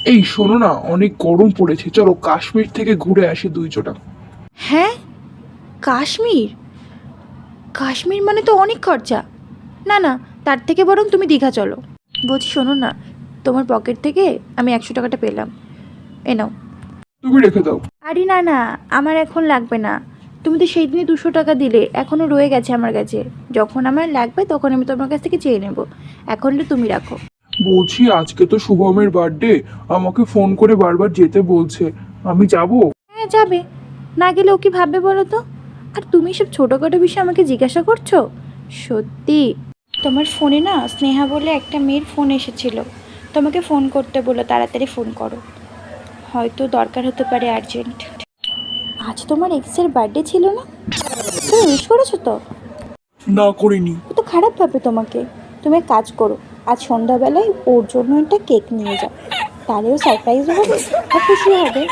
এই শোনো না, অনেক গরম পড়েছে, চলো কাশ্মীর থেকে ঘুরে আসি দুইজোটা। হ্যাঁ, কাশ্মীর? কাশ্মীর মানে তো অনেক খরচা। না না, তার থেকে বরং তুমি দীঘা চলো। বলছি শোনো না, তোমার পকেট থেকে আমি 100 টাকাটা পেলাম, এ নাও। তুমি রেখে দাও। আরে না না, আমার এখন লাগবে না। তুমি তো সেই দিনই 200 টাকা দিলে, এখনও রয়ে গেছে আমার কাছে। যখন আমার লাগবে তখন আমি তোমার কাছ থেকে চেয়ে নেব। এখন তো তুমি রাখো। বলছি আজকে তো শুভমের বার্থডে, আমাকে ফোন করে বারবার যেতে বলছে, আমি যাব? হ্যাঁ যাবে, না গেলে ও কি ভাববে বলো তো? আর তুমি সব ছোটোখাটো বিষয় আমাকে জিজ্ঞাসা করছো? সত্যি, তোমার ফোনে না স্নেহা বলে একটা মেয়ের ফোন এসেছিল, তোমাকে ফোন করতে বলো, তাড়াতাড়ি ফোন করো, হয়তো দরকার হতে পারে আর্জেন্ট। আজ তোমার এক্সের বার্থডে ছিল না? তুমি উইশ করেছো তো? না, করিনি। ও তো খারাপ ভাবে তোমাকে। তুমি এক কাজ করো, আজ সন্ধ্যাবেলায় ওর জন্য একটা কেক নিয়ে যাও, তাহলেও সারপ্রাইজ হবে আর খুশি হবে।